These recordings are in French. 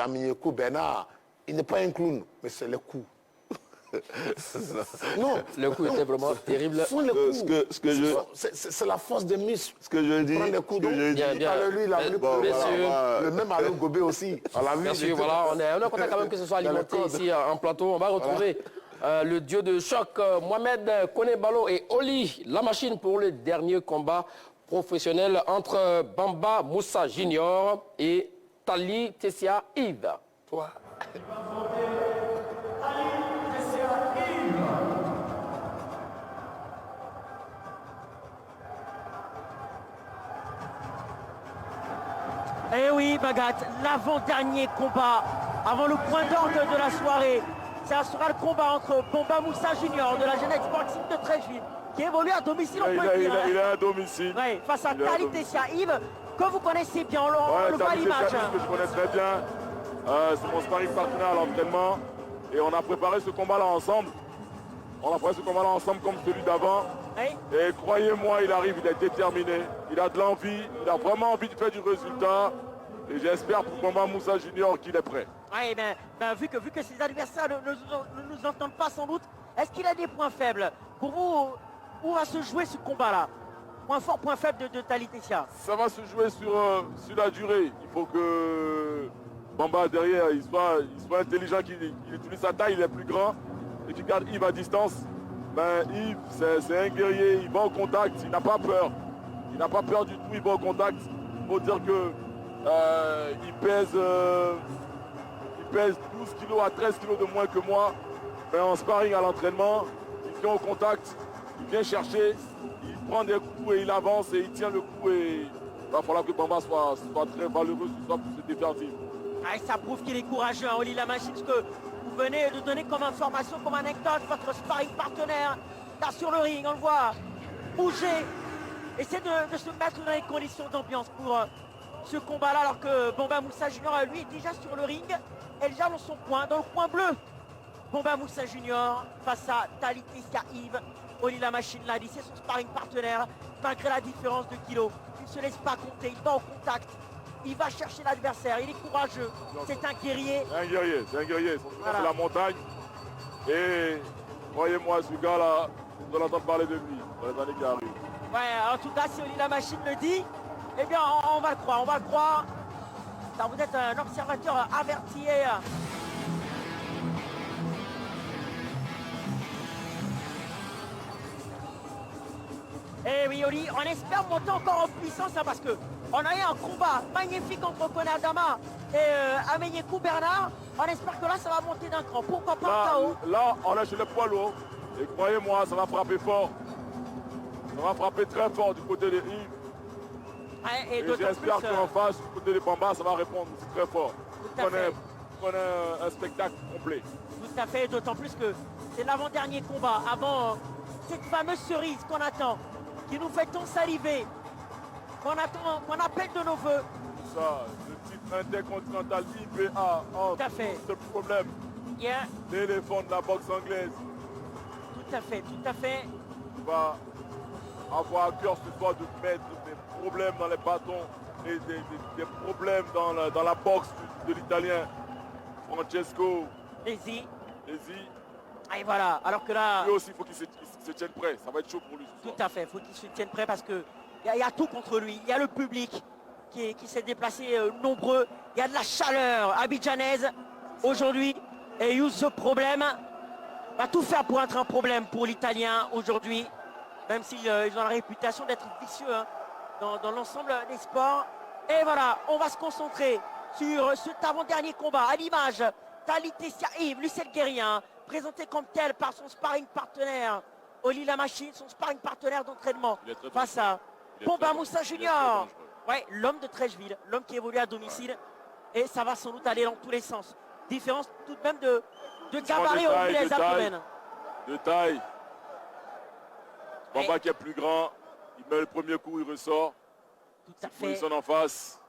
Amignekou Bernard, il n'est pas un clown, mais c'est le coup. Non, le coup était vraiment terrible. C'est la force des muscles. Ce que je dis, prendre les coups d'eau. Lui, il a voulu le même Alain Gobé aussi. Bien sûr, voilà, on est content quand même que ce soit alimenté ici en plateau. On va retrouver le dieu de choc, Mohamed Kone Balo et Oli, la machine pour le dernier combat professionnel entre Bamba Moussa Junior et Tali Tessia Yves. Toi. Eh oui, Bagat, l'avant-dernier combat, avant le point d'ordre de la soirée. Ça sera le combat entre Bamba Moussa Junior de la Jeunesse Sportive de Treichville, qui évolue à domicile, on peut dire. Il est à domicile. Ouais, face à Tali Tessia Yves, que vous connaissez bien, on le voit à l'image. Que je connais très bien. C'est mon sparring partenaire à l'entraînement. Et on a préparé ce combat-là ensemble. On a préparé ce combat-là ensemble comme celui d'avant. Oui. Et croyez-moi, il arrive, il est déterminé. Il a de l'envie, il a vraiment envie de faire du résultat. Et j'espère pour Bamba Moussa Junior qu'il est prêt. Oui, vu que ses adversaires ne nous entendent pas sans doute, est-ce qu'il a des points faibles? Pour vous, où va se jouer ce combat-là? Point fort, point faible de Tali Tessia? Ça va se jouer sur la durée. Il faut que Bamba derrière, il soit intelligent, qu'il utilise sa taille, il est plus grand. Et qu'il garde Yves à distance. Yves, c'est un guerrier, il va au contact, il n'a pas peur. Il n'a pas peur du tout, il va au contact. Il faut dire que il pèse 12 kg à 13 kg de moins que moi. Mais en sparring à l'entraînement, il vient au contact, il vient chercher, il prend des coups et il avance et il tient le coup. Et il va falloir que Bamba soit très valeureux ce soir pour se défendre. Ça prouve qu'il est courageux, hein, Oli la machine, ce que vous venez de donner comme information, comme anecdote, votre sparring partenaire, là sur le ring, on le voit bouger, essaie de se mettre dans les conditions d'ambiance pour ce combat-là, alors que Bamba Moussa Junior, lui, est déjà sur le ring, elle gère dans son coin, dans le coin bleu. Bamba Moussa Junior face à Tali Tessia Yves. Oli la machine l'a dit, c'est son sparring partenaire, malgré la différence de kilos. Il ne se laisse pas compter, il va au contact. Il va chercher l'adversaire, il est courageux, c'est un guerrier. C'est un guerrier, voilà. C'est la montagne. Et croyez-moi, ce gars-là, vous allez entendre parler de lui dans les années qui arrivent. Ouais, en tout cas, si Oli la machine le dit, eh bien, on va le croire, Car vous êtes un observateur averti. Eh oui, Oli, on espère monter encore en puissance, hein, parce que on a eu un combat magnifique entre Konadama et Amignekou Bernard. On espère que là, ça va monter d'un cran. Pourquoi pas KO? Là, on est chez le poids lourd. Et croyez-moi, ça va frapper fort. Ça va frapper très fort du côté de Yves. Ouais, et j'espère qu'en face, du côté de Bamba, ça va répondre très fort. On est un spectacle complet. Tout à fait, d'autant plus que c'est l'avant-dernier combat avant cette fameuse cerise qu'on attend, qui nous fait tant saliver, qu'on appelle de nos voeux. Ça, le titre intercontinental IBA, tout à fait. Ce problème. Yeah. L'éléphant de la boxe anglaise. Tout à fait. Va avoir à cœur ce soir de mettre des problèmes dans les bâtons et des problèmes dans la boxe de l'italien Francesco Lesi. Et voilà, alors que là... Lui aussi, il faut qu'il se tienne prêt. Ça va être chaud pour lui ce soir. Tout à fait, il faut qu'il se tienne prêt parce qu'il y a tout contre lui. Il y a le public qui s'est déplacé nombreux. Il y a de la chaleur abidjanaise aujourd'hui. Et ce problème va tout faire pour être un problème pour l'Italien aujourd'hui. Même s'ils ont la réputation d'être vicieux, hein, dans l'ensemble des sports. Et voilà, on va se concentrer sur cet avant-dernier combat. À l'image, Tali Tessia Yves, lui c'est le guerrier, hein, présenté comme tel par son sparring partenaire, Oli la machine, son sparring partenaire d'entraînement, face à Bamba Moussa Junior. Ouais, l'homme de Treichville, l'homme qui évolue à domicile. Et ça va sans doute aller dans tous les sens. Différence tout de même de gabarit au niveau des abdomens. De taille. Bamba qui est plus grand, il met le premier coup, il ressort. Tout à fait. Il positionne en face.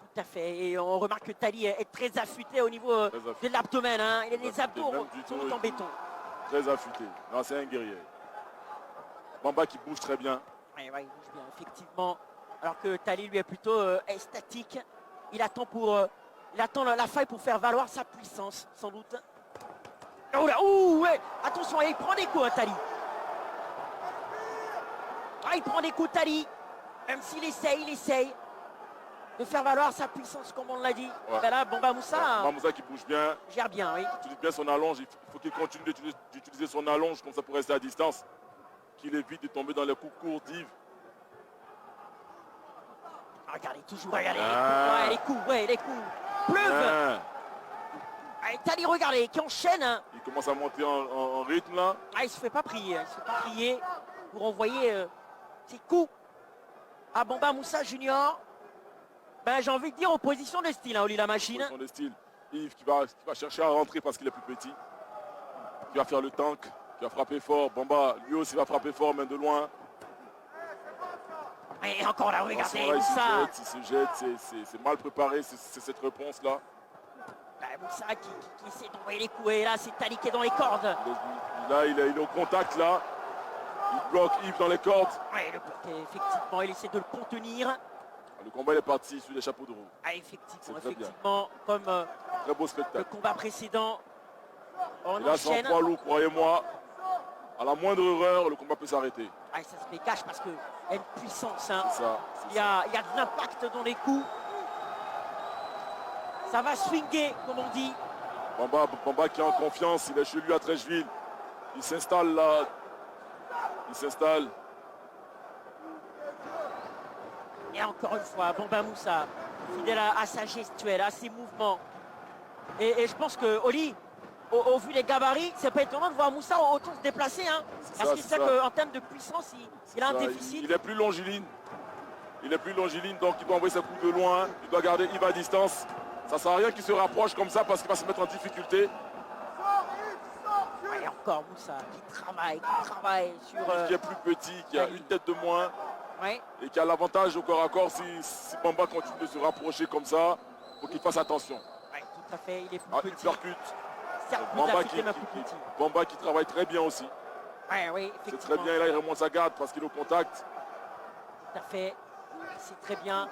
Tout à fait. Et on remarque que Tali est très affûté au niveau de l'abdomen. Hein. Il a des abdos sont en béton. Très affûté. Non, c'est un guerrier. Bamba qui bouge très bien. Oui, il bouge bien, effectivement. Alors que Tali, lui, est plutôt statique. Il attend pour Il attend la faille pour faire valoir sa puissance, sans doute. Oh là, ouh, ouais. Attention, il prend des coups, hein, Tali. Ah, il prend des coups, Tali. Même s'il essaye, de faire valoir sa puissance, comme on l'a dit. Ouais. Ben là, Bamba Moussa Bamba Moussa qui bouge bien, gère bien, oui. utilise bien son allonge. Il faut qu'il continue d'utiliser son allonge comme ça pour rester à distance. Qu'il évite de tomber dans les coups courts d'Yves. Regardez, toujours, regardez. Ouais, les coups. Pleuvent. Allez, Tali, regardez, qui enchaîne. Hein. Il commence à monter en rythme là. Ah, il se fait pas prier. Pour envoyer ses coups à Bamba Moussa Junior. Ben, j'ai envie de dire opposition de style, hein, Oli la machine. Opposition de style. Yves qui va chercher à rentrer parce qu'il est plus petit. Qui va faire le tank, qui va frapper fort. Bamba, lui aussi va frapper fort, mais de loin. Et encore là, regardez, Là, Moussa. il se jette, c'est mal préparé, c'est cette réponse-là. Ben, Moussa qui essaie d'envoyer les coups. Et là, c'est Tali qui est dans les cordes. Là, il est au contact, là. Il bloque Yves dans les cordes. Ouais, le bloqué, effectivement, il essaie de le contenir. Le combat il est parti sur les chapeaux de roue. Ah, effectivement, comme Très beau le spectacle. combat précédent. On Et là, c'est enchaîne. en poids lourd, croyez-moi. À la moindre erreur, le combat peut s'arrêter. Ah, ça se fait cache parce qu'il y a une puissance. Hein. C'est ça. Il y a de l'impact dans les coups. Ça va swinguer, comme on dit. Bamba qui est en confiance, il est chez lui à Trècheville. Il s'installe là. Il s'installe. Et encore une fois, Bamba Moussa, fidèle à sa gestuelle, à ses mouvements. Et je pense que Oli, au vu des gabarits, c'est pas étonnant de voir Moussa autant se déplacer. Hein, parce qu'il sait qu'en termes de puissance, il a un déficit. Il est plus longiligne. Donc il doit envoyer ses coups de loin. Il doit garder Yves à distance. Ça ne sert à rien qu'il se rapproche comme ça parce qu'il va se mettre en difficulté. Et encore Moussa qui travaille sur... Qui est plus petit, qui a une tête de moins. Ouais. Et qui a l'avantage au corps à corps si Bamba continue de se rapprocher comme ça. Il faut qu'il fasse attention. Ouais, tout à fait, il est plus Il petit. percute. Certes, plus affûté, mais plus petit. Bamba qui travaille très bien aussi. Ouais, oui, C'est effectivement. très bien, et là il remonte sa garde parce qu'il est au contact. Tout à fait, c'est très bien.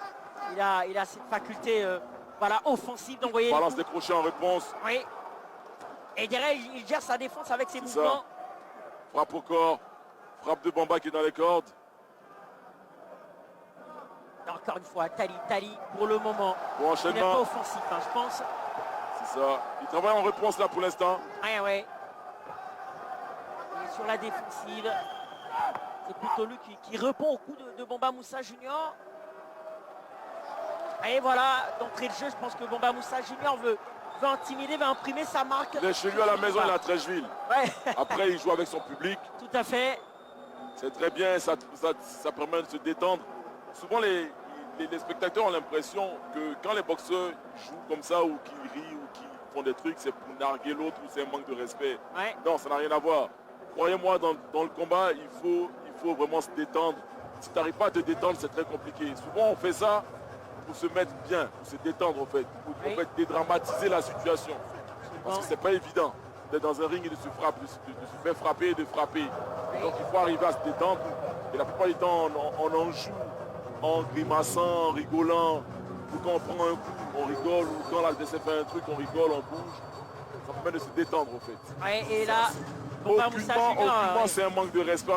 Il a cette faculté voilà, offensive d'envoyer... Balance des crochets en réponse. Oui. Et derrière, il gère sa défense avec ses C'est mouvements. ça. Frappe au corps. Frappe de Bamba qui est dans les cordes. Encore une fois, Tali, pour le moment, Bon il n'est enchaînement. pas offensif, hein, je pense. C'est ça. Il travaille en réponse là pour l'instant. Ouais. Il est sur la défensive. C'est plutôt lui qui répond au coup de Bamba Moussa Junior. Et voilà, d'entrée de jeu, je pense que Bamba Moussa Junior veut intimider, veut imprimer sa marque. Il est chez lui à la maison, il est à Trècheville. Ouais. Après, il joue avec son public. Tout à fait. C'est très bien, ça permet de se détendre. Souvent, les spectateurs ont l'impression que quand les boxeurs jouent comme ça, ou qu'ils rient, ou qu'ils font des trucs, c'est pour narguer l'autre, ou c'est un manque de respect. Ouais. Non, ça n'a rien à voir. Croyez-moi, dans le combat, il faut vraiment se détendre. Si tu n'arrives pas à te détendre, c'est très compliqué. Souvent, on fait ça pour se mettre bien, pour se détendre, en fait. Pour en fait, dédramatiser la situation. Parce que c'est pas évident d'être dans un ring et de se faire frapper et de frapper. Donc il faut arriver à se détendre. Et la plupart du temps, on en joue en grimaçant, en rigolant. Ou quand on prend un coup, on rigole. Ou quand l'adversaire fait un truc, on rigole, on bouge. Ça permet de se détendre, en fait. Ouais, et là, Bamba Moussa Junior, Aucunement, c'est un manque de respect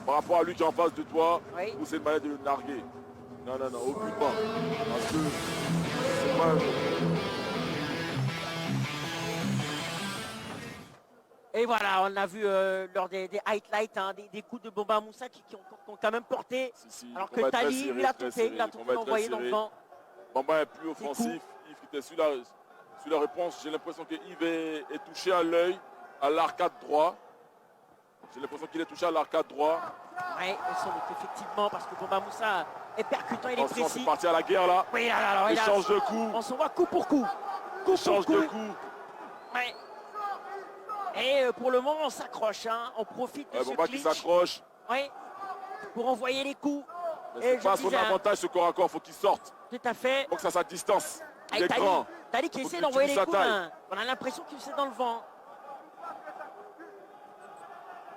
par rapport à lui qui est en face de toi. Oui. Ou c'est une manière de le narguer. Non, aucunement. Parce que c'est pas... Et voilà, on a vu lors des highlights hein, des coups de Bamba Moussa qui ont quand même porté. Si, alors que Tali, lui, il a tenté d'envoyer dans le vent. Bamba est plus offensif. Yves qui était sur la réponse. J'ai l'impression que Yves est touché à l'œil, à l'arcade droit. J'ai l'impression qu'il est touché à l'arcade droit. Oui, sans doute, effectivement, parce que Bamba Moussa est percutant, il est précis. C'est parti à la guerre là. Oui, là, il change de coup. On s'en voit coup pour coup. Il change de coup. Ouais. Et pour le moment, on s'accroche. Hein. On profite de ce Bamba clinch. qui s'accroche. Oui, pour envoyer les coups. Mais c'est pas son avantage ce corps à corps, il faut qu'il sorte. Tout à fait. Il faut que ça soit à distance. Il est grand. Tali qui essaie d'envoyer les coups, hein. On a l'impression qu'il c'est dans le vent.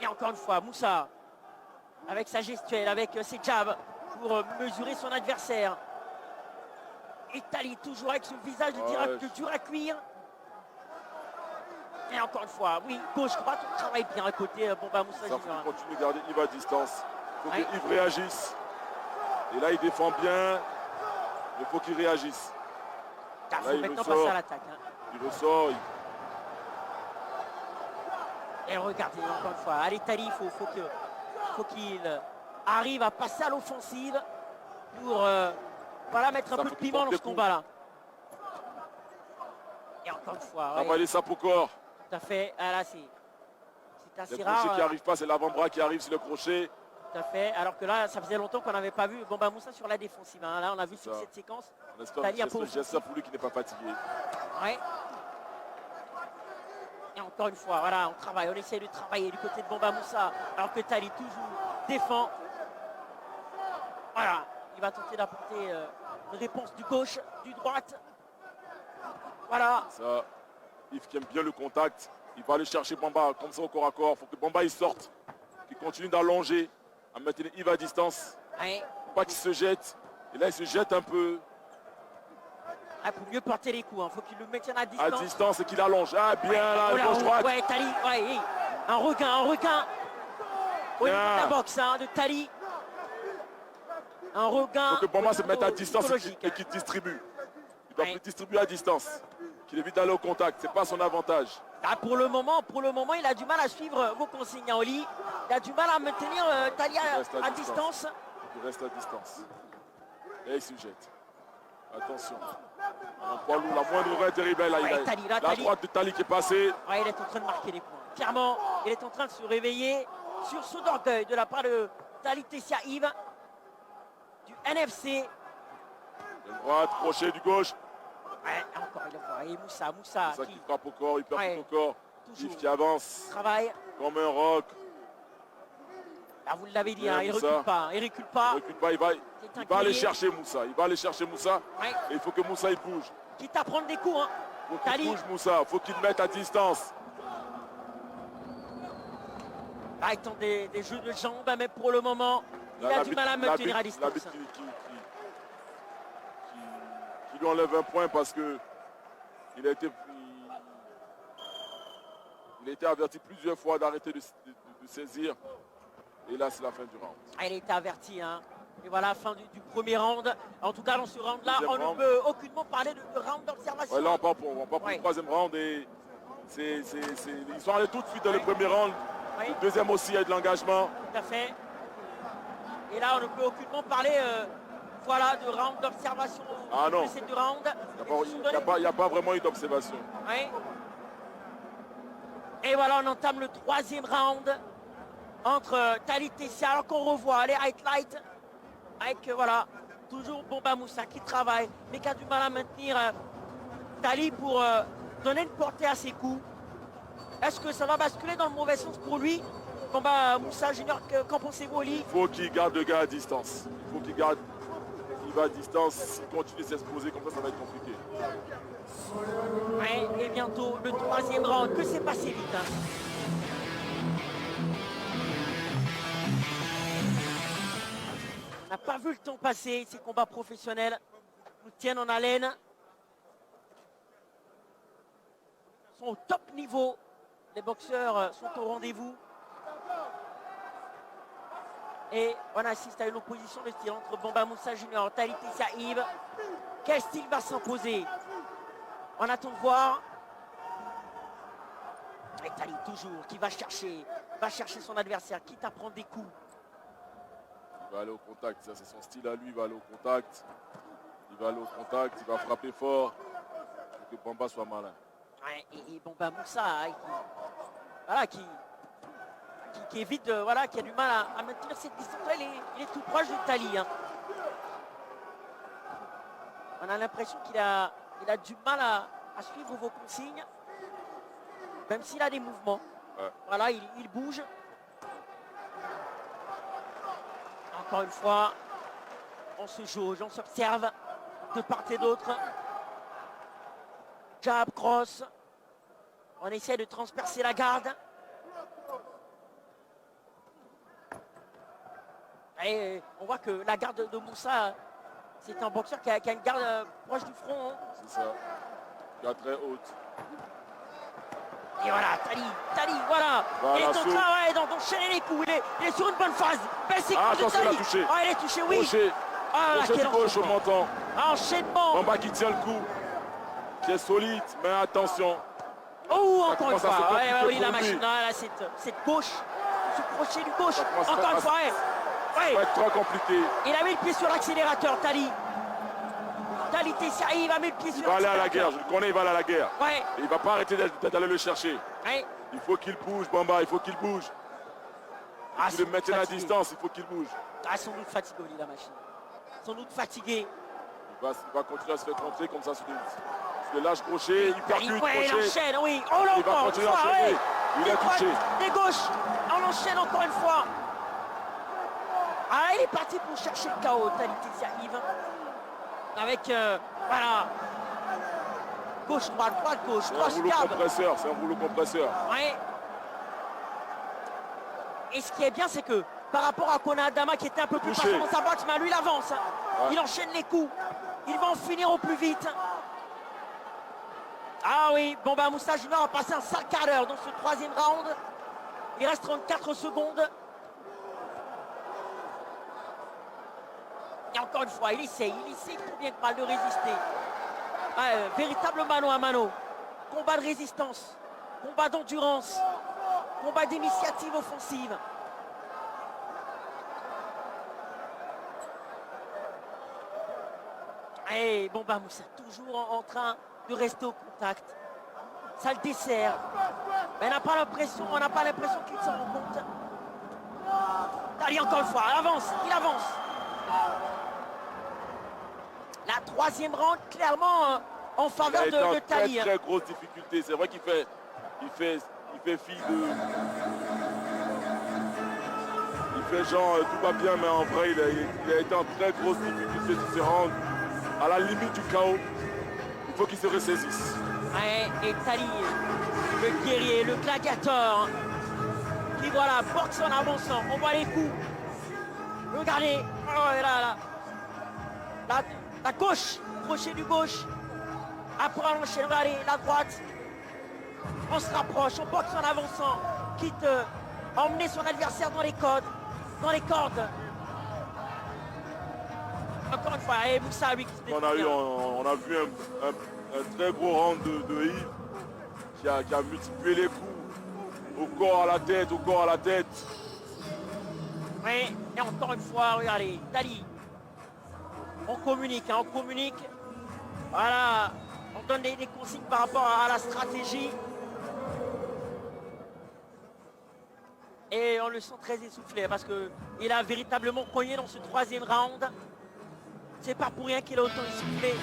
Et encore une fois, Moussa, avec sa gestuelle, avec ses jabs, pour mesurer son adversaire. Et Tali toujours avec ce visage de dur à cuire. Et encore une fois, oui, gauche-droite, on travaille bien à côté Bomba Moussa Ça Junior. faut continuer de garder Yves à distance. Il faut que Yves réagisse. Et là, il défend bien. Il faut qu'il réagisse. Il faut maintenant passer à l'attaque. Il ressort. Et regardez, encore une fois, allez Tali, il faut qu'il arrive à passer à l'offensive pour voilà, mettre un peu de piment dans ce combat-là. Et encore une fois. Ça va aller ça pour corps. Tout à fait. Ah, là, c'est assez le rare. crochet qui n'arrive pas, c'est l'avant-bras qui arrive sur le crochet. Tout à fait. Alors que là, ça faisait longtemps qu'on n'avait pas vu Bomba Moussa sur la défensive. Hein. Là, on a vu toute cette séquence. On espère que c'est ce geste pour lui qui n'est pas fatigué. Ouais. Et encore une fois, voilà, on travaille, on essaie de travailler du côté de Bomba Moussa. Alors que Tali toujours défend. Voilà. Il va tenter d'apporter une réponse du gauche, du droite. Voilà. Ça, Yves qui aime bien le contact. Il va aller chercher Bamba comme ça au corps à corps. Il faut que Bamba il sorte. Qu'il continue d'allonger. À maintenir Yves à distance. Ouais. Pas qu'il se jette. Et là, il se jette un peu. Pour mieux porter les coups. Il faut qu'il le maintienne à distance. À distance et qu'il allonge. Ah, bien là, gauche-droite. Ouais, Tali. Ouais, un regain. Au niveau de la boxe de Tali. Un regain. Il faut que Bamba se mette à distance et qu'il distribue. Il doit plus distribuer à distance. Qu'il évite d'aller au contact. Ce n'est pas son avantage. Ah, pour le moment, il a du mal à suivre vos consignes à Oli. Il a du mal à maintenir Tali à distance. Il reste à distance. Et il se jette. Attention. La moindre est terrible. Là, la droite de Tali qui est passée. Ouais, il est en train de marquer les points. Clairement, il est en train de se réveiller sur ce d'orgueil de la part de Tali Tessia Yves du NFC. De droite, crochet du gauche. Ouais, encore il voit. Et Moussa qui frappe au corps, il percute au corps. Yves qui avance. Travaille. Comme un roc. Là, vous l'avez dit, il ne recule pas. Il recule pas. Il va aller chercher Moussa. Ouais. Et il faut que Moussa il bouge. Quitte à prendre des coups. Hein. Il faut qu'il bouge Moussa. Il faut qu'il mette à distance. Là, il tente des jeux de jambes, mais pour le moment, il a du mal à maintenir à distance. Qui lui enlève un point parce que il a été averti plusieurs fois d'arrêter de saisir. Et là, c'est la fin du round. Il a été averti. Hein. Et voilà, fin du premier round. En tout cas, dans ce round-là, on ne peut aucunement parler de round d'observation. Ouais, là, on part pour le troisième round. Et ils sont allés tout de suite dans le premier round. Ouais. Le deuxième aussi, il y a de l'engagement. Tout à fait. Et là, on ne peut aucunement parler voilà, de round d'observation. Ah non. Il n'y a pas vraiment eu d'observation. Oui. Et voilà, on entame le troisième round entre Tali Tessia, alors qu'on revoit les highlights avec voilà, toujours Bomba Moussa qui travaille, mais qui a du mal à maintenir Tali pour donner une portée à ses coups. Est-ce que ça va basculer dans le mauvais sens pour lui? Bomba Moussa Junior, qu'en pensez-vous, Oli? Il faut qu'il garde le gars à distance. Il faut qu'il garde à distance. S'il continue de s'exposer comme ça va être compliqué. Ouais, et bientôt le troisième round. Que s'est passé vite hein. On n'a pas vu le temps passer. Ces combats professionnels nous tiennent en haleine. Ils sont au top niveau. Les boxeurs sont au rendez-vous. Et on assiste à une opposition de style entre Bomba Moussa Junior, Tali Tessia Yves. Quel style va s'imposer? On attend de voir. Et Tali toujours qui va chercher son adversaire, quitte à prendre des coups. Il va aller au contact, ça c'est son style à lui, il va aller au contact. Il va frapper fort. Pour que Bomba soit malin. Ouais, et Bomba Moussa, qui évite, voilà, qui a du mal à maintenir cette distance. Il est tout proche de Tali. Hein. On a l'impression qu'il a du mal à suivre vos consignes, même s'il a des mouvements. Ouais. Voilà, il bouge. Encore une fois, on se jauge, on s'observe de part et d'autre. Jab, cross. On essaie de transpercer la garde. Et on voit que la garde de Moussa C'est un boxeur qui a une garde proche du front. Hein. C'est ça. Garde très haute. Et voilà, Tali, voilà. Voilà, il est en train d'enchaîner les coups. Il est sur une bonne phase. Attention, il a touché. Ah, il est touché, oui. Crochet. Ah, là, quel gauche au menton. Enchaînement. Bamba qui tient le coup. Qui est solide, mais attention. Oh, encore une fois. Oui, la machine. Là, cette gauche. Ce crochet du gauche. Encore une fois. Ça va être trop compliqué. Il a mis le pied sur l'accélérateur, Tali. Tali Tessia, il va mettre le pied sur l'accélérateur. Il va aller à la guerre, je le connais, il va aller à la guerre. Ouais. Et il ne va pas arrêter d'aller le chercher. Ouais. Il faut qu'il bouge, Bamba, il faut qu'il bouge. Si tu le maintiens à distance, il faut qu'il bouge. Ah, sans doute fatigué, Oli, la machine. Sans doute fatigué. Il va continuer à se faire contrer comme ça sur le lâche crochet, il percute, crochet. Il enchaîne, oui. Oh là, il va encore continuer une à fois, enchaîner. ouais. Il a touché. Des gauches. On enchaîne encore une fois. Ah, il est parti pour chercher le chaos, Tali Tessia Yves. Avec, voilà. Gauche, droite, gauche. C'est un rouleau compresseur, c'est un rouleau compresseur. Ouais. Et ce qui est bien, c'est que par rapport à Kona Adama qui était un peu plus patient dans sa boxe, mais lui il avance. Hein. Ouais. Il enchaîne les coups. Il va en finir au plus vite. Ah oui, Bamba Moussa Junior a passé un sale quart d'heure dans ce troisième round. Il reste 34 secondes. Et encore une fois, il essaye trop bien que mal de résister. Ouais, véritable mano à mano. Combat de résistance, combat d'endurance, combat d'initiative offensive. Et Bamba Moussa toujours en train de rester au contact. Ça le dessert. Mais on n'a pas l'impression qu'il s'en rend compte. Allez, encore une fois, il avance. La troisième round, clairement, en faveur de Tali. Très grosse difficulté. C'est vrai qu'il fait fi de... Il fait genre tout va bien, mais en vrai, il a été en très grosse difficulté de se rendre à la limite du chaos. Il faut qu'il se ressaisisse. Ouais, et Tali, le guerrier, le gladiateur, qui voilà, boxe en avançant. On voit les coups. Regardez. Oh, là. La gauche, crochet du gauche. Après on enchaîne, regardez, la droite. On se rapproche, on boxe en avançant. Quitte à emmener son adversaire dans les cordes. Encore une fois, et Moussa, lui, qui se défend. On a vu un très gros round de Yves qui a multiplié les coups au corps, à la tête. Oui, et encore une fois, regardez, Tali. On communique. Voilà, on donne des consignes par rapport à la stratégie. Et on le sent très essoufflé parce qu'il a véritablement cogné dans ce troisième round. C'est pas pour rien qu'il a autant essoufflé.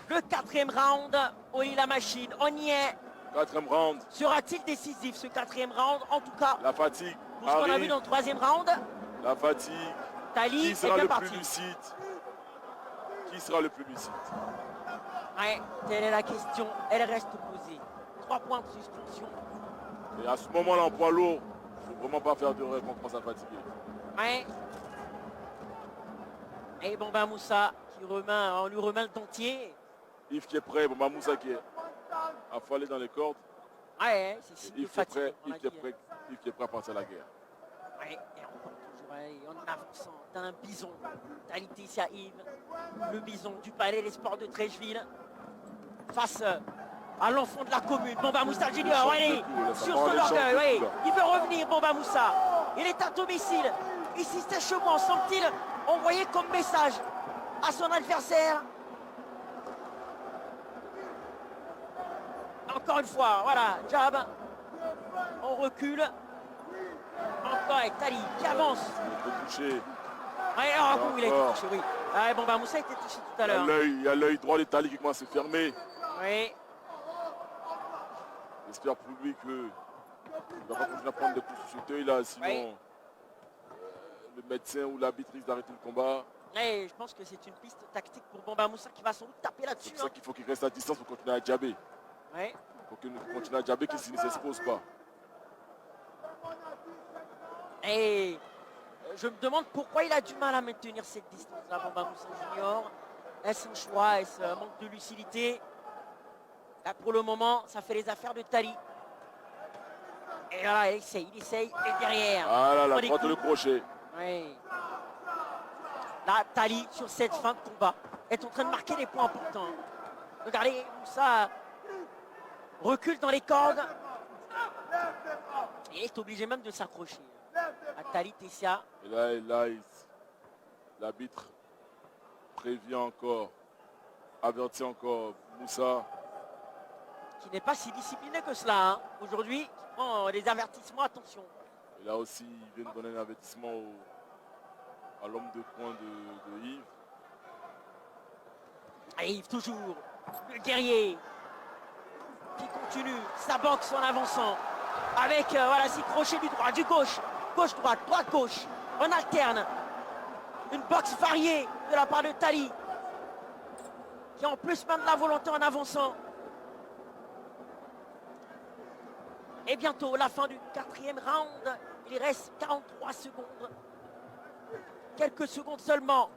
Le quatrième round, oui, la machine, on y est. Quatrième round. Sera-t-il décisif ce quatrième round? En tout cas, la fatigue. Pour ce qu'on a vu dans le troisième round. La fatigue. Tali qui sera est bien le parti. plus lucide? Qui sera le plus lucide? Ouais, telle est la question. Elle reste posée. 3 points de suspension. Et à ce moment-là, en poids lourd, il ne faut vraiment pas faire de rêve quand on commence à fatiguer. Ouais. Et Bamba Moussa on lui remet le dentier. Yves qui est prêt, Bamba Moussa qui est affalé dans les cordes. Ouais, c'est Yves qui est prêt, Yves qui est prêt à partir à la guerre. Ouais, et encore toujours, en avançant d'un bison. Tali Tessia Yves, le bison du palais des sports de Trècheville. Face à l'enfant de la commune, Bamba Moussa Junior, sur son orgueil, il veut revenir, Bamba Moussa. Il est à domicile, ici sèchement, semble-t-il envoyer comme message à son adversaire. Encore une fois, voilà, jab. On recule. Encore avec Tali qui avance. Il peut toucher. Ouais, il a été touché, oui. Ouais, Bamba Moussa a été touché tout à l'heure. Il y a l'œil droit d'Italie qui commence à se fermer. Oui. J'espère pour lui qu'il va pas continuer à prendre des coups sur cet œil-là, sinon le médecin ou l'arbitre risque d'arrêter le combat. Ouais, je pense que c'est une piste tactique pour Bamba Moussa qui va sans doute taper là-dessus. C'est pour ça qu'il faut qu'il reste à distance pour continuer à jabber. Ouais. Pour qu'il continue à jabber, qu'il ne s'expose pas. Et je me demande pourquoi il a du mal à maintenir cette distance-là, Bamba Moussa Junior. Est-ce un choix? Est-ce un manque de lucidité? Là, pour le moment, ça fait les affaires de Tali. Et là, il essaye. Et derrière. Ah là, la droite, le crochet. Oui. Là, Tali, sur cette fin de combat, est en train de marquer des points importants. Regardez, Moussa recule dans les cordes. Et il est obligé même de s'accrocher. À Tali Tessia. Et là, l'arbitre prévient encore, avertit encore Moussa. Qui n'est pas si discipliné que cela. Hein. Aujourd'hui, qui prend des avertissements, attention. Et là aussi, il vient de donner un avertissement à l'homme de coin de Yves. Et Yves toujours, le guerrier, qui continue sa boxe en avançant. Avec, voilà, ses crochets du droit, du gauche, gauche-droite, droite-gauche. On alterne. Une boxe variée de la part de Tali. Qui en plus même de la volonté en avançant. Et bientôt, la fin du 4e round. Il reste 43 secondes. Quelques secondes seulement.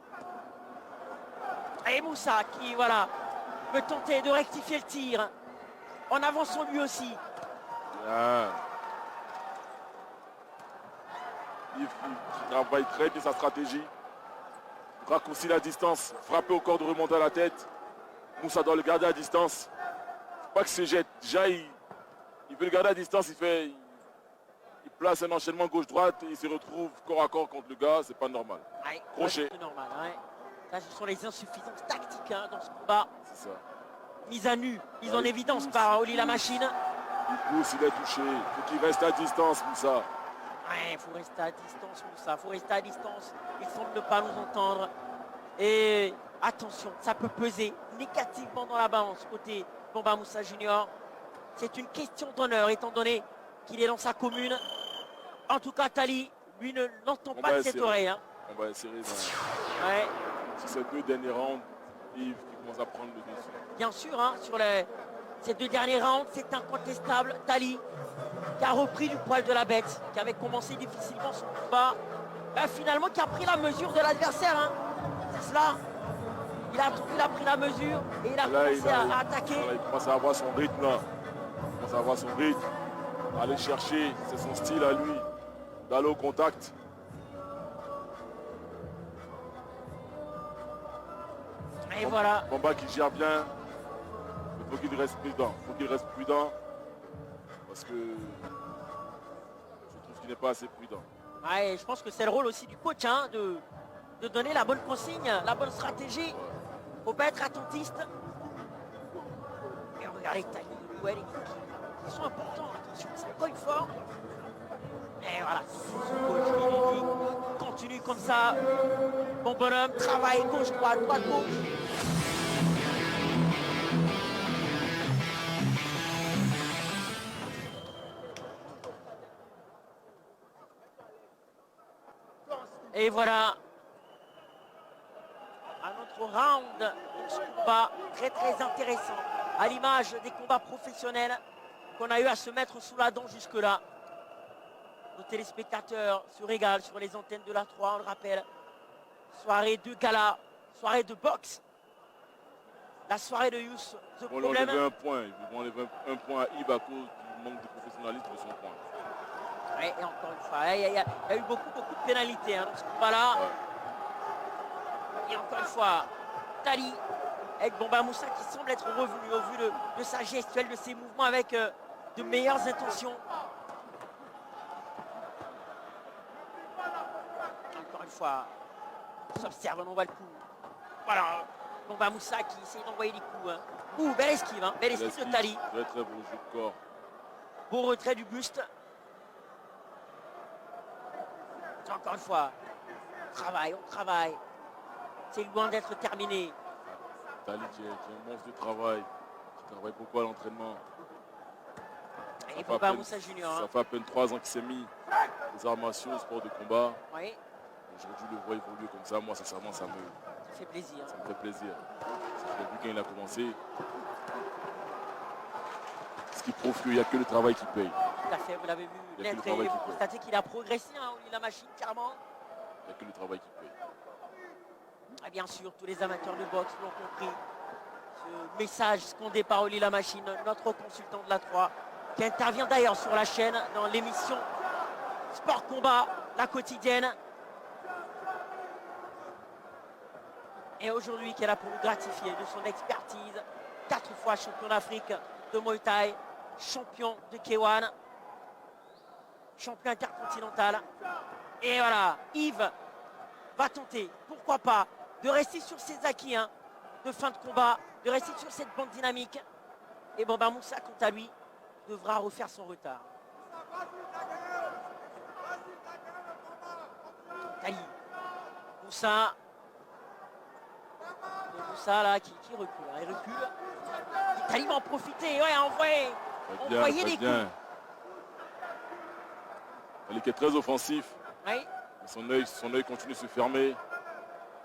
Et Moussa qui, voilà, veut tenter de rectifier le tir. En avançant lui aussi. Bien. Yves qui travaille très bien sa stratégie. Raccourcit la distance. Frapper au corps de remonter à la tête. Moussa doit le garder à distance. Faut pas que se jette. Déjà, il veut le garder à distance. Il place un enchaînement gauche-droite et il se retrouve corps à corps contre le gars. C'est pas normal. Ouais, crochet. C'est normal. Ouais. Ça, ce sont les insuffisances tactiques hein, dans ce combat. C'est ça. Mise à nu, mise en évidence par Oli la machine. Il pousse, il est touché. Il faut qu'il reste à distance, Moussa. Ouais, il faut rester à distance, Moussa. Il faut rester à distance. Il semble ne pas nous entendre. Et attention, ça peut peser négativement dans la balance côté Bamba Moussa Junior. C'est une question d'honneur étant donné qu'il est dans sa commune. En tout cas, Tali, lui, ne l'entend pas de cette oreille. Hein. On va essayer. Ouais. Si ces 2 derniers rounds, Yves qui commence à prendre le dessus. Bien sûr, hein, sur ces 2 derniers rounds, c'est incontestable. Tali qui a repris du poil de la bête, qui avait commencé difficilement son combat, finalement qui a pris la mesure de l'adversaire. Hein. C'est cela. Il a pris la mesure et il a commencé à attaquer. Il commence à avoir son rythme là. Il commence à avoir son rythme. Aller chercher, c'est son style à lui. D'aller au contact. Et voilà. Bamba qui gère bien. Il faut qu'il reste prudent. Il faut qu'il reste prudent. Parce que je trouve qu'il n'est pas assez prudent. Ouais, je pense que c'est le rôle aussi du coach hein, de donner la bonne consigne, la bonne stratégie. Il ne faut pas être attentiste. Et regardez Tali, ouais, les coups qui sont importants. Attention, ça cogne fort. Et voilà, ce coach qui lui dit, continue comme ça. Bon bonhomme, travaille gauche-droite, droite-gauche. Et voilà un autre round de ce combat très intéressant. À l'image des combats professionnels qu'on a eu à se mettre sous la dent jusque-là. Nos téléspectateurs se régalent sur les antennes de la 3, on le rappelle. Soirée de gala, soirée de boxe. La soirée de Youss, The On Problem. enlever un point. Ils vont enlever un point à Yves à cause du manque de professionnalisme de son point. Ouais, et encore une fois, il y a eu beaucoup de pénalités hein, dans ce combat-là. Ouais. Et encore une fois, Tali avec Bamba Moussa qui semble être revenu au vu de sa gestuelle, de ses mouvements avec de meilleures intentions. Encore une fois, on s'observe, on voit le coup. Voilà, Bamba Moussa qui essaie d'envoyer des coups. Hein. Ouh, belle esquive de Tali. Très beau jeu de corps. Beau retrait du buste. Encore une fois, on travaille. C'est loin d'être terminé. Tali qui est un monstre de travail, qui travaille beaucoup à l'entraînement. Et Bamba Moussa Junior. Ça fait à peine 3 ans qu'il s'est mis aux arts martiaux, au sport de combat. Oui. Aujourd'hui, le voir évoluer comme ça, moi, sincèrement, ça me fait plaisir. Ça me fait plaisir. Depuis quand il a commencé. Ce qui prouve qu'il n'y a que le travail qui paye. Tout à fait, vous l'avez vu Il y a que naître le et travail vous qui paye. constatez qu'il a progressé, hein, Oli la machine, clairement. Il n'y a que le travail qui paye. Et bien sûr, tous les amateurs de boxe l'ont compris. Ce message scandé par Oli la machine, notre consultant de la 3, qui intervient d'ailleurs sur la chaîne dans l'émission Sport Combat, la quotidienne. Et aujourd'hui, qui est là pour nous gratifier de son expertise. 4 fois champion d'Afrique de Muay Thai, champion de K1, champion intercontinental. Et voilà, Yves va tenter, pourquoi pas, de rester sur ses acquis hein, de fin de combat, de rester sur cette bande dynamique. Et Bamba Moussa, quant à lui, devra refaire son retard. Tali. Moussa. Et Moussa là qui recule. Hein, il recule. Et Tali va en profiter. Ouais, envoyer des coups. Tali qui est très offensif. Oui. Son œil continue de se fermer.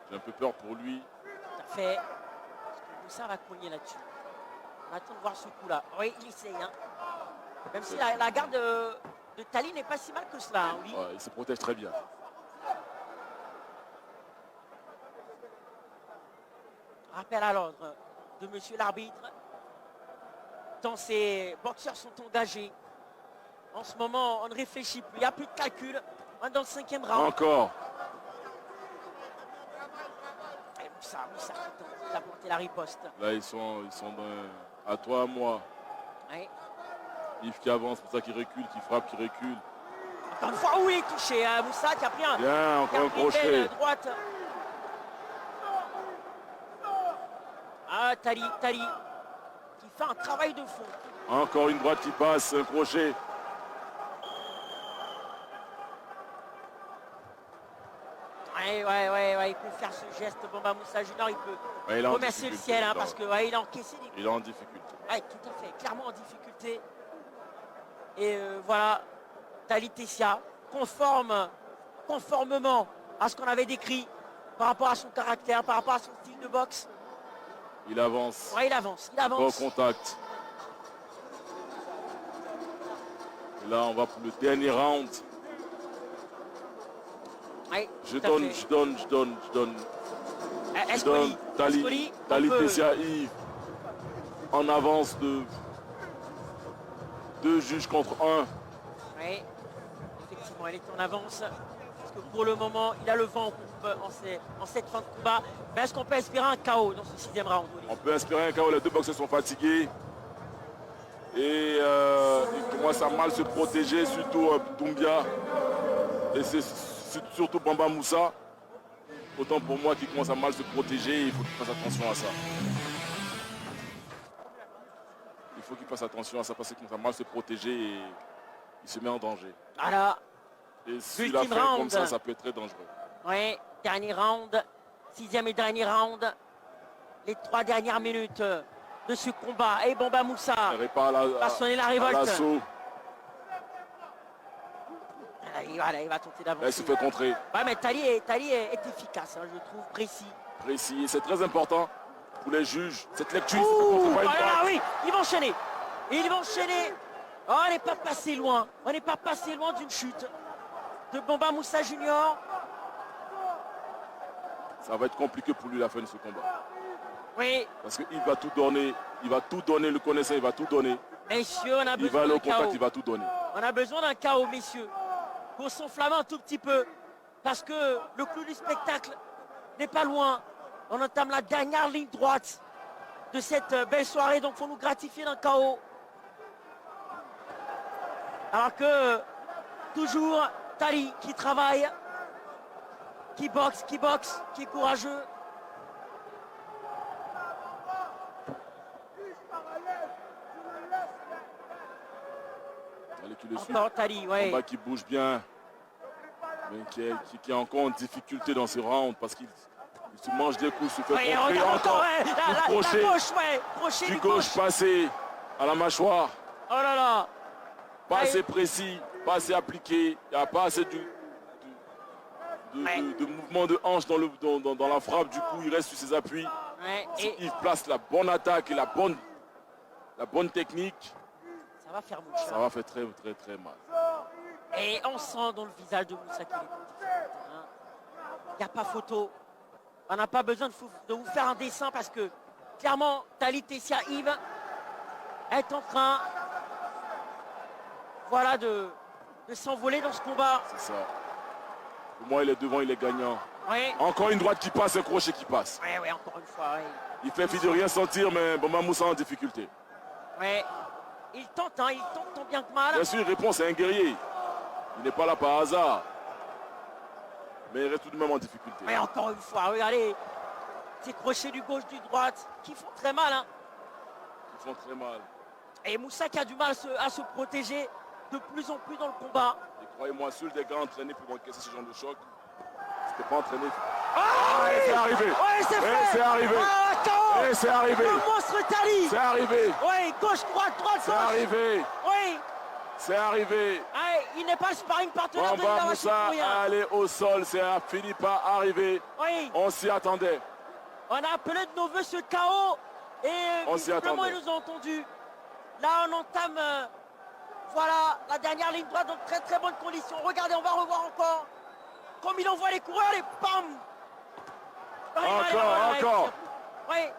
J'ai un peu peur pour lui. Tout à fait. Moussa va cogner là-dessus. On attend de voir ce coup-là. Oui, il essaye. Hein. Même si la garde de Tali n'est pas si mal que cela. Hein, oui. Ouais, il se protège très bien. Rappel à l'ordre de monsieur l'arbitre. Tant ces boxeurs sont engagés. En ce moment, on ne réfléchit plus. Il n'y a plus de calcul. On est dans le 5e round. Encore. Et Moussa qui tente d'apporter la riposte. Là, ils sont à toi, à moi. Oui. Yves qui avance, pour ça qu'il recule, qui frappe, qui recule. Encore une fois, oui, touché. Hein. Moussa qui a pris un. Bien, encore un crochet. Droite. Ah, Tali qui fait un travail de fond. Encore une droite qui passe, un crochet. Ouais, il peut faire ce geste. Bamba Moussa Junior, il peut remercier le ciel hein, parce qu'il a encaissé des coups. Il est en difficulté. Oui, tout à fait, clairement en difficulté. Et voilà, Tali Tessia, conformément à ce qu'on avait décrit par rapport à son caractère, par rapport à son style de boxe. Il avance. Ouais, il avance. Bon contact. Et là, on va pour le dernier round. Ouais, je donne Tali Tessia Yves en avance de 2 juges contre 1. Oui, effectivement, il est en avance. Parce que pour le moment, il a le vent en cette fin de combat. Mais est-ce qu'on peut espérer un KO dans ce 6e round? On peut espérer un KO. Les deux boxeurs sont fatigués. Et ils commencent à mal se protéger, surtout Doumbia. Et c'est surtout Bamba Moussa. Autant pour moi qui commence à mal se protéger, il faut qu'il fasse attention à ça. Il faut qu'il fasse attention à ça parce qu'il commence à mal se protéger et il se met en danger. Voilà. Et si la fin comme ça peut être très dangereux. Oui, dernier round, 6e et dernier round. Les 3 dernières minutes de ce combat. Et Bamba Moussa va sonner la révolte. Il va tenter d'avancer. Il se fait contrer. Ouais, mais Tali est efficace, hein, je trouve, précis. Précis, c'est très important pour les juges. Cette lecture, oui, il va enchaîner. Oh, on n'est pas passé loin. On n'est pas passé loin d'une chute de Bamba Moussa Junior. Ça va être compliqué pour lui la fin de ce combat. Oui. Parce qu'il va tout donner. Il va tout donner, le connaissant, il va tout donner. Messieurs, on a besoin d'un KO. Il va aller au contact, il va tout donner. On a besoin d'un KO, messieurs. Pour s'enflammer un tout petit peu. Parce que le clou du spectacle n'est pas loin. On entame la dernière ligne droite de cette belle soirée. Donc, il faut nous gratifier d'un KO. Alors que, toujours, Tali qui travaille, qui boxe, qui est courageux. Encore Tali, ouais. Combat qui bouge bien, mais qui est encore en difficulté dans ce round parce qu'il se mange des coups, se fait contrer encore. La gauche, crochet du gauche passé à la mâchoire. Oh là là. Pas assez précis, pas assez appliqué, il n'y a pas assez de mouvement de hanche dans la frappe, du coup il reste sur ses appuis. Ouais, il place la bonne attaque et la bonne technique. va faire mouche. Ça va faire très, très, très mal. Et on sent dans le visage de Moussa qu'il est difficile. Il n'y a pas photo. On n'a pas besoin de vous faire un dessin parce que clairement, Tali Tessia Yves est en train voilà, de s'envoler dans ce combat. C'est ça. Pour moi, il est devant, il est gagnant. Oui, Encore une droite qui passe, un crochet qui passe. oui, encore une fois. Oui. Il fait fi de rien sentir, mais Bamba Moussa en difficulté. Oui. Il tente, hein, il tente tant bien que mal. Bien sûr, il répond, c'est un guerrier. Il n'est pas là par hasard. Mais il reste tout de même en difficulté. Mais encore une fois, regardez. Ces crochets du gauche, du droite, qui font très mal. Hein. Ils font très mal. Et Moussa qui a du mal à se protéger de plus en plus dans le combat. Et croyez-moi, seuls des gars entraînés pour encaisser ce genre de choc, c'était pas entraîné. Ah oui, c'est arrivé. Oui, c'est fait. C'est arrivé. Ah, attends. Et c'est arrivé. Le monstre Tali. C'est arrivé. Oui, gauche, droite, droite, C'est gauche. arrivé. Oui. C'est arrivé. Ah, il n'est pas le sparring partenaire de Bamba Lila Machine Moussa pour rien. allé au sol, c'est fini par arriver. Oui. On s'y attendait. On a appelé de nos voeux ce chaos. Et On s'y visiblement, attendait. ils nous ont entendus. Là, on entame voilà, la dernière ligne droite dans de très très bonnes conditions. Regardez, on va revoir encore. Comme il envoie les coureurs, et bam. Encore. Oui.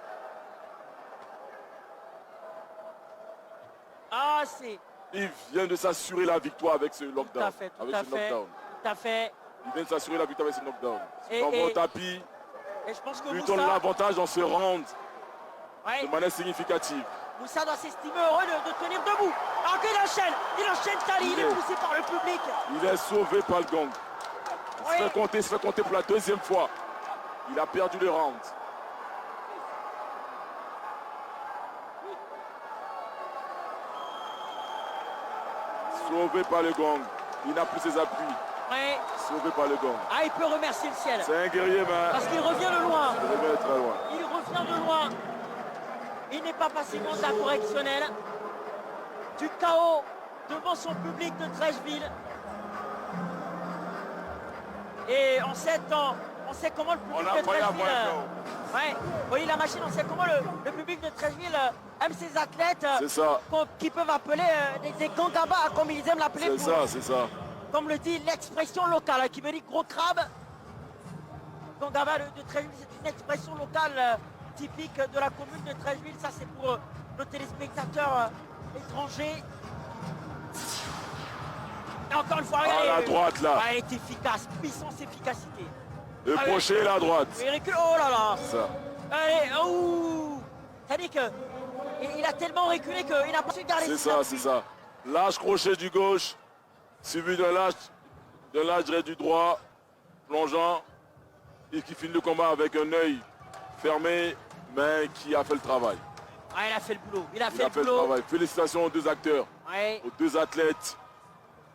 Ah, c'est... Il vient de s'assurer la victoire avec ce lockdown. Tout à fait, tout avec à ce fait. knockdown. Tout à fait. Il vient de s'assurer la victoire avec ce knockdown. Et- Dans et- mon tapis, Et je pense que lui donne Moussa, l'avantage dans ce round ouais, de manière significative. Moussa doit s'estimer heureux de tenir debout. Alors qu'il enchaîne Tali, il est poussé par le public. Il est sauvé par le gong. Oui. Il se fait compter pour la deuxième fois. Il a perdu le round. Sauvé par le gong. Il n'a plus ses appuis. Ouais. Sauvé par le gong. Ah, il peut remercier le ciel. C'est un guerrier, mais Parce qu'il revient de loin. il revient très loin. Il revient de loin. Il n'est pas passé loin de la correctionnelle. Du chaos devant son public de Trècheville. Et en 7 ans, on sait comment le public On a de failli Trècheville... avoir un chaos. Ouais, oui, la machine, on sait comment le public de Trècheville aime ses athlètes C'est ça. qui peuvent appeler des gangabas, comme ils aiment l'appeler. C'est ça. Comme le dit l'expression locale, qui veut dire gros crabe. Gangaba de Trècheville, c'est une expression locale typique de la commune de Trècheville. Ça, c'est pour nos téléspectateurs étrangers. Et encore une fois, regardez, la droite, là. Elle est efficace, puissance, efficacité. Le crochet, la droite. Il recule, oh là là. Ça. Allez, ouh. C'est-à-dire qu'il a tellement reculé qu'il n'a pas su garder C'est ses ça, appuis. c'est ça. Lâche crochet du gauche, suivi d'un lâche du droit, plongeant, et qui finit le combat avec un œil fermé, mais qui a fait le travail. Ah, il a fait le boulot. Il a Il fait a le fait le boulot. travail. Félicitations aux deux acteurs, Ouais. aux deux athlètes,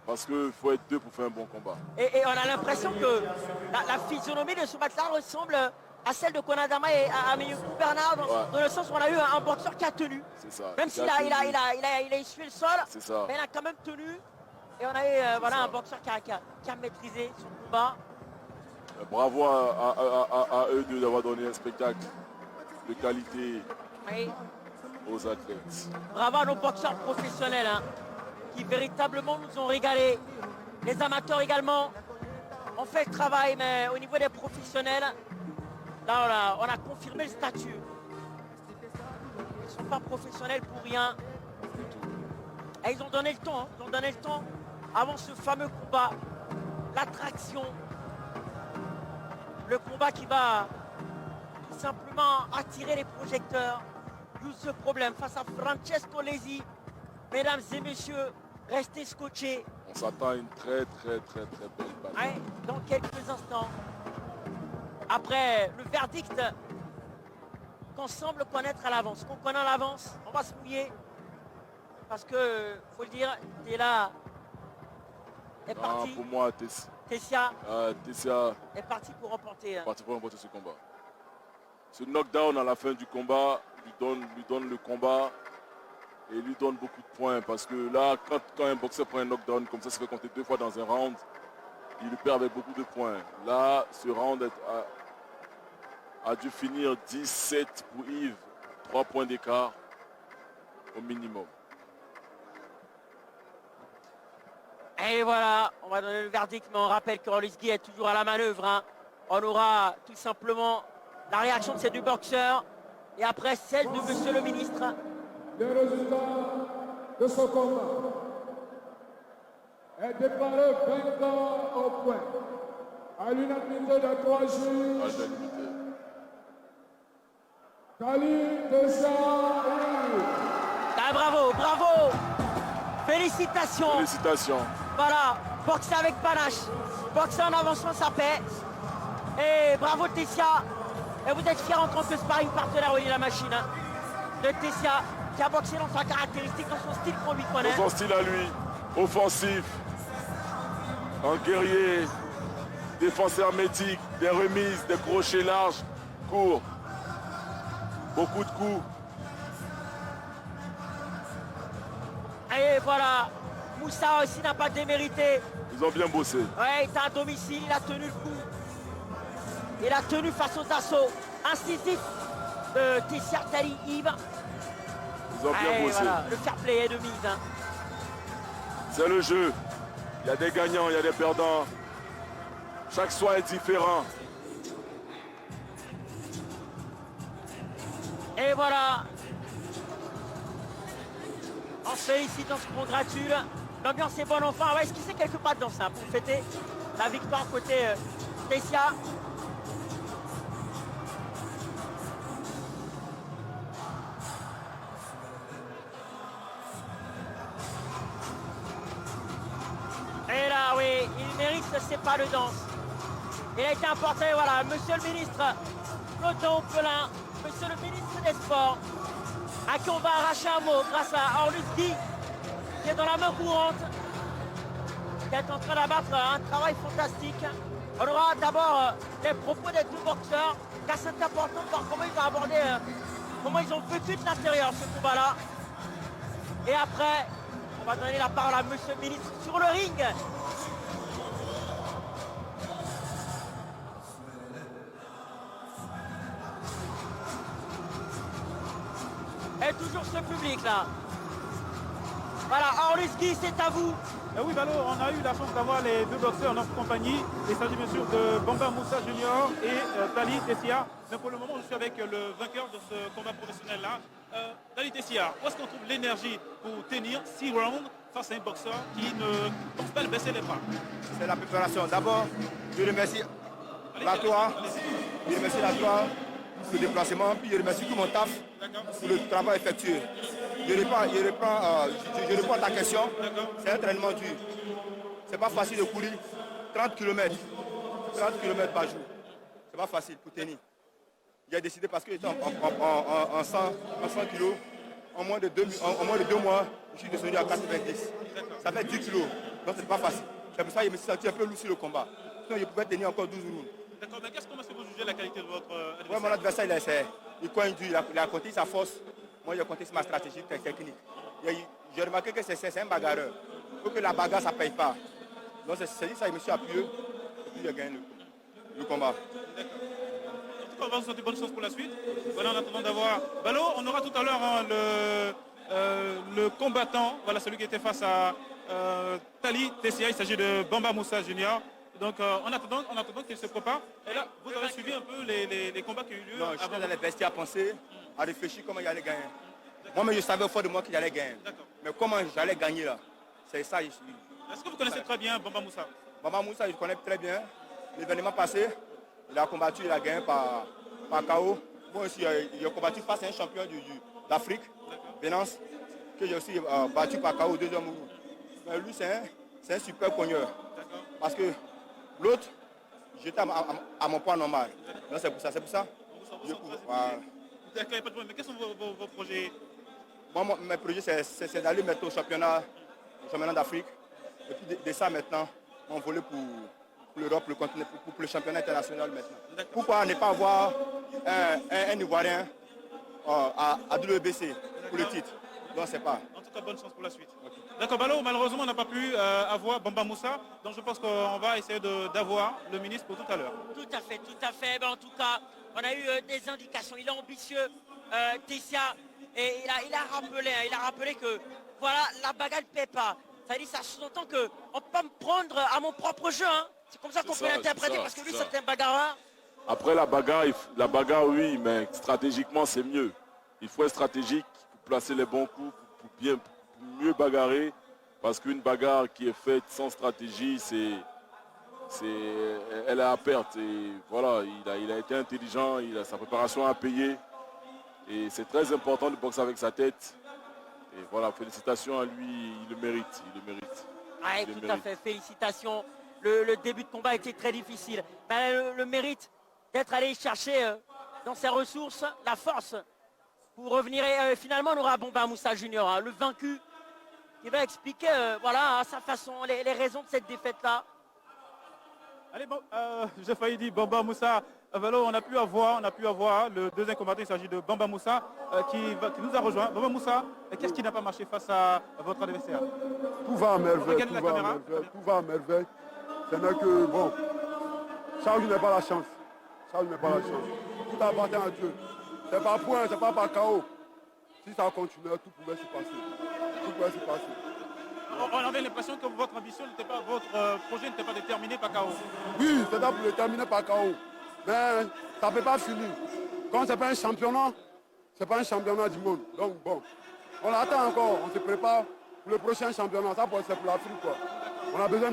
parce qu'il faut être deux pour faire un bon combat. Et on a l'impression que la physionomie de ce match-là ressemble à celle de Konadama et à Meyuku Bernard, dans le sens où on a eu un boxeur qui a tenu. C'est ça. Même s'il a essuyé le sol, C'est ça. mais il a quand même tenu. Et on a eu voilà, un boxeur qui a maîtrisé son combat. Bravo à eux deux d'avoir donné un spectacle de qualité Et aux athlètes. bravo à nos boxeurs professionnels hein, qui véritablement nous ont régalé. Les amateurs également ont fait le travail, mais au niveau des professionnels, là on a confirmé le statut. Ils ne sont pas professionnels pour rien. Et ils ont donné le temps, hein. Ils ont donné le temps avant ce fameux combat. L'attraction. Le combat qui va tout simplement attirer les projecteurs. D'où ce problème face à Francesco Lesi. Mesdames et messieurs, restez scotchés. On s'attend à une très belle bataille. Ouais, dans quelques instants. Après le verdict qu'on semble connaître à l'avance. Qu'on connaît à l'avance, on va se mouiller. Parce que, faut le dire, Tela est Non, parti. pour moi, Tessia Tessia est parti pour remporter. est parti pour remporter ce combat. Ce knockdown à la fin du combat lui donne le combat et lui donne beaucoup de points. Parce que là, quand un boxeur prend un knockdown comme ça, se fait compter 2 fois dans un round, il le perd avec beaucoup de points. Là, ce round a dû finir 17 pour Yves. 3 points d'écart au minimum. Et voilà, on va donner le verdict, mais on rappelle qu'Orlowski est toujours à la manœuvre. Hein. On aura tout simplement la réaction de ces deux boxeurs et après celle de monsieur le ministre. Le résultat de ce combat est déclaré vainqueur au point à l'unanimité de 3 juges. Kali Tessia. Ah, bravo, bravo. Félicitations. Félicitations. Voilà, boxer avec panache, boxer en avançant sa paix. Et bravo Tessia. Et vous êtes fiers en tant que sparring partenaire, Oli la machine, hein, de Tessia, qui a boxé dans sa caractéristique, dans son style qu'on lui connaît. Dans son style à lui, offensif, un guerrier, défenseur hermétique, des remises, des crochets larges, courts, beaucoup de coups. Et voilà, Moussa aussi n'a pas démérité. Ils ont bien bossé. Ouais, il était à domicile, il a tenu le coup. Il a tenu face aux assauts incisifs de Tessia Tali Yves. Ils ont bien bossé. Voilà, le fair play est de mise. Hein. C'est le jeu. Il y a des gagnants, il y a des perdants. Chaque soir est différent. Et voilà. On se félicite, on se congratule. L'ambiance est bonne enfin. On va esquisser quelques pas de danse hein, pour fêter la victoire côté Tessia. Et là, oui, il mérite ces pas de danse. Il a été importé, voilà, monsieur le ministre Cloton Pelin, monsieur le ministre des Sports, à qui on va arracher un mot grâce à Orlowski, qui est dans la main courante, qui est en train d'abattre un travail fantastique. On aura d'abord les propos des deux boxeurs, car c'est important de voir comment ils ont abordé, comment ils ont vécu de l'intérieur ce combat-là. Et après, on va donner la parole à monsieur le ministre sur le ring. Et toujours ce public-là. Voilà, Orlowski, c'est à vous. Oui, Balo, on a eu la chance d'avoir les deux boxeurs en notre compagnie. Il s'agit bien sûr de Bamba Moussa Junior et Tali Tessia. Mais pour le moment, je suis avec le vainqueur de ce combat professionnel-là. Tali Tessia, où est-ce qu'on trouve l'énergie pour tenir 6 rounds face à un boxeur qui ne pense pas le baisser les bras? C'est la préparation. D'abord, je remercie la toi, je remercie la toi pour le déplacement, puis je remercie tout mon staff pour le travail effectué. Je réponds à ta question. C'est un entraînement dur. C'est pas facile de courir 30 km par jour. C'est pas facile pour tenir. J'ai décidé parce que j'étais en 100 kg, en moins de 2 mois, je suis descendu à 90. Ça fait 10 kg. Donc c'est pas facile. C'est pour ça que je me suis senti un peu lourd sur le combat. Sinon je pouvais tenir encore 12 rounds. D'accord, mais comment est-ce que vous jugez la qualité de votre adversaire? Ouais, mon adversaire, il a essayé. Il cogne dur, il a compté sa force. Moi, j'ai compté sur ma stratégie technique. J'ai remarqué que c'est un bagarreur. Il faut que la bagarre, ça ne paye pas. Donc, c'est ça, je me suis appuyé. Et puis, j'ai gagné le combat. D'accord. En tout cas, on va vous souhaiter bonne chance pour la suite. Voilà, en attendant d'avoir Balo, on aura tout à l'heure hein, le combattant, voilà celui qui était face à Tali Tessia. Il s'agit de Bamba Moussa Junior. Donc, en attendant qu'il se prépare, et là, vous avez suivi un peu les combats qui ont eu lieu. Non, je suis dans les vestiaires à penser, à réfléchir comment il allait gagner. Moi-même, je savais au fond de moi qu'il allait gagner. Mais comment j'allais gagner là? C'est ça. Est-ce que vous connaissez très bien Bamba Moussa? Bamba Moussa, je connais très bien. L'événement passé, il a combattu, il a gagné par KO. Moi aussi, il a combattu face à un champion d'Afrique, Venance, que j'ai aussi battu par KO au deuxième round. Mais lui, c'est un super cogneur. Parce que l'autre, j'étais à mon point normal. Donc c'est pour ça. D'accord, pas de problème. Mais quels sont vos projets? Moi, mes projets, c'est d'aller mettre au championnat d'Afrique. Et puis de ça maintenant, m'envoler pour l'Europe, le continent, pour le championnat international maintenant. Pourquoi ne pas avoir un Ivoirien à WBC pour le titre? Donc c'est pas. En tout cas, bonne chance pour la suite. Okay. D'accord, Balo, malheureusement, on n'a pas pu avoir Bamba Moussa. Donc je pense qu'on va essayer d'avoir le ministre pour tout à l'heure. Tout à fait. Ben, en tout cas, on a eu des indications. Il est ambitieux, Tessia. Et il a rappelé que voilà, la bagarre ne paie pas. Ça dit, ça sous-entend qu'on ne peut pas me prendre à mon propre jeu. Hein. C'est comme ça qu'on peut l'interpréter, parce que lui, c'est un bagarreur. Après la bagarre, oui, mais stratégiquement, c'est mieux. Il faut être stratégique pour placer les bons coups, pour mieux bagarrer. Parce qu'une bagarre qui est faite sans stratégie, elle est à perte. Et voilà, il a été intelligent, sa préparation a payé. Et c'est très important de boxer avec sa tête. Et voilà, félicitations à lui, il le mérite. Ouais, tout à fait, félicitations. Le début de combat était très difficile. Mais le mérite d'être allé chercher dans ses ressources la force pour revenir. Et finalement, on aura Bamba Moussa Junior, hein, le vaincu, qui va expliquer voilà, à sa façon les raisons de cette défaite-là. Allez, bon, j'ai failli dire Bamba Moussa. Valo, on a pu avoir le deuxième combattant, il s'agit de Bamba Moussa qui nous a rejoint. Bamba Moussa, qu'est-ce qui n'a pas marché face à votre adversaire? Tout va à merveille, tout va à merveille. Ce n'est que, bon, chaque jour n'est pas la chance. Tout appartient à Dieu. C'est pas point, c'est pas par KO. Si ça continuait, tout pouvait se passer. On avait l'impression que votre ambition n'était pas, votre projet n'était pas déterminé par KO. Oui, c'est là pour le terminer par KO. Mais ça ne peut pas finir. Quand ce n'est pas un championnat, ce n'est pas un championnat du monde. Donc bon, on attend encore, on se prépare pour le prochain championnat. Ça, c'est pour l'Afrique, quoi. On a besoin